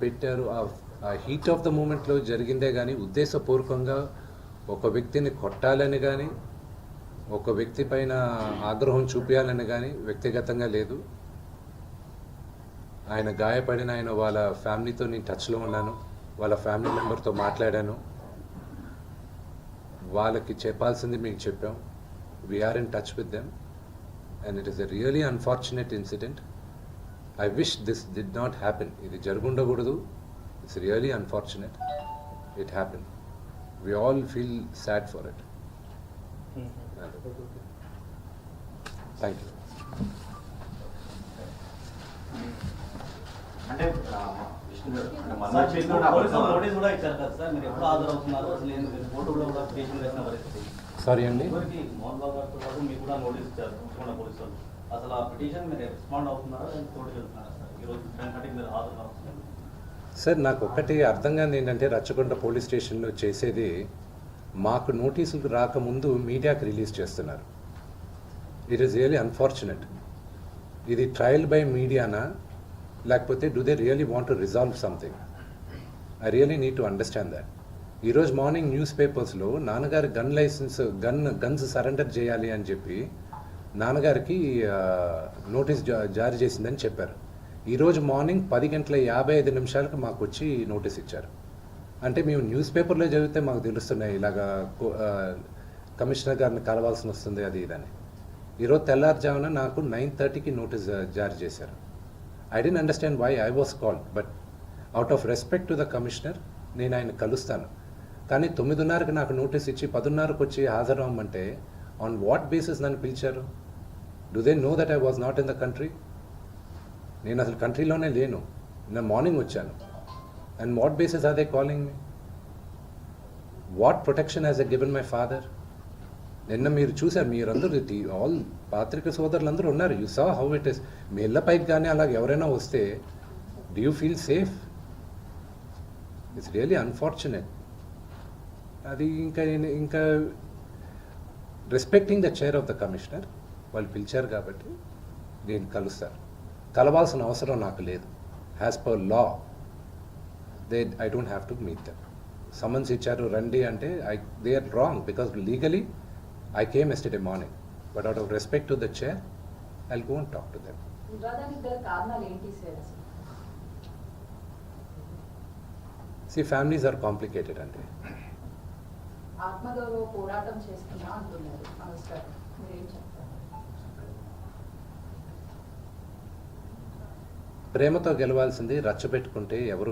పెట్టారు. ఆ heat of the మూమెంట్లో జరిగిందే కానీ ఉద్దేశపూర్వకంగా ఒక వ్యక్తిని కొట్టాలని కానీ ఒక వ్యక్తి పైన ఆగ్రహం చూపించాలని కానీ వ్యక్తిగతంగా లేదు. ఆయన గాయపడిన వాళ్ళ ఫ్యామిలీతో నేను టచ్లో ఉన్నాను, వాళ్ళ ఫ్యామిలీ మెంబర్తో మాట్లాడాను, వాళ్ళకి చెప్పాల్సింది మీకు చెప్పాం. We are in touch with them and it is a really unfortunate incident. I wish this did not happen. ఇది జరుగుండకూడదు. It's really unfortunate. It happened. We all feel sad for it. Thank you. అంటే notice కూడా ఇచ్చారు కదా sir, మీరు ఎప్పుడు హాజరవుతున్నారు అసలు ఫోటోలో కూడా పిటిషన్ వేసిన పరిస్థితి. సారీ అండి, మోహన్ బాబు గారితో పాటు మీకు కూడా నోటీస్ ఇచ్చారు పోలీసు వాళ్ళు. అసలు ఆ పిటిషన్ మీరు రెస్పాండ్ అవుతున్నారా, తోడు వెళ్తున్నారా సార్? ఈరోజు మీరు హాజరు అవుతున్నారు సార్. నాకు ఒక్కటి అర్థం కాదు ఏంటంటే, రచ్చకొండ పోలీస్ స్టేషన్లో చేసేది మాకు నోటీసులు రాకముందు మీడియాకి రిలీజ్ చేస్తున్నారు. It is really unfortunate. ఇది ట్రయల్ బై మీడియానా, లేకపోతే do they really want to resolve something? I really need to understand that. ఈరోజు మార్నింగ్ న్యూస్ పేపర్స్లో నాన్నగారి గన్స్ సరెండర్ చేయాలి అని చెప్పి నాన్నగారికి నోటీస్ జారీ చేసిందని చెప్పారు. ఈరోజు మార్నింగ్ 10:55 మాకు వచ్చి నోటీస్ ఇచ్చారు. అంటే మేము న్యూస్ పేపర్లో చదివితే మాకు తెలుస్తున్నాయి ఇలాగా కమిషనర్ గారిని కలవాల్సి వస్తుంది అది ఇదని. ఈరోజు తెల్లారుజామున నాకు 9:30కి నోటీస్ జారీ చేశారు. I didn't understand why I was called, but out of respect to the commissioner నేను ఆయన కలుస్తాను. కానీ 9:30కి నాకు నోటీస్ ఇచ్చి 10:30కి వచ్చి హాజరవ్వమంటే ఆన్ వాట్ బేసిస్ నన్ను పిలిచారు? Do they know that I was not in the country? నేను అసలు కంట్రీలోనే లేను. నేను మార్నింగ్ వచ్చాను. And what basis are they calling me? What protection has a given my father? నిన్న మీరు చూసారు, మీరందరూ ఆల్ పాత్రిక సోదరులందరూ ఉన్నారు. You saw how it is. మీ ఇళ్ళ పైకి కానీ అలాగ ఎవరైనా వస్తే do you feel safe? It's really unfortunate. అది ఇంకా respecting the chair of the commissioner, వాళ్ళు పిలిచారు కాబట్టి నేను కలుస్తారు. కలవాల్సిన అవసరం నాకు లేదు. As per law I don't have to meet them. Summons ఇచ్చారు రండి అంటే they are wrong because legally I came yesterday morning, but out of respect to the chair, I'll go and talk to them. See, families are complicated, ante. ఆత్మగౌరవ పోరాటం చేస్తున్నా అంటున్నారు మనస్టర్, మీరేం చెప్తారు? ప్రేమతో గెలవాల్సింది రచ్చబెట్టుకుంటే ఎవరు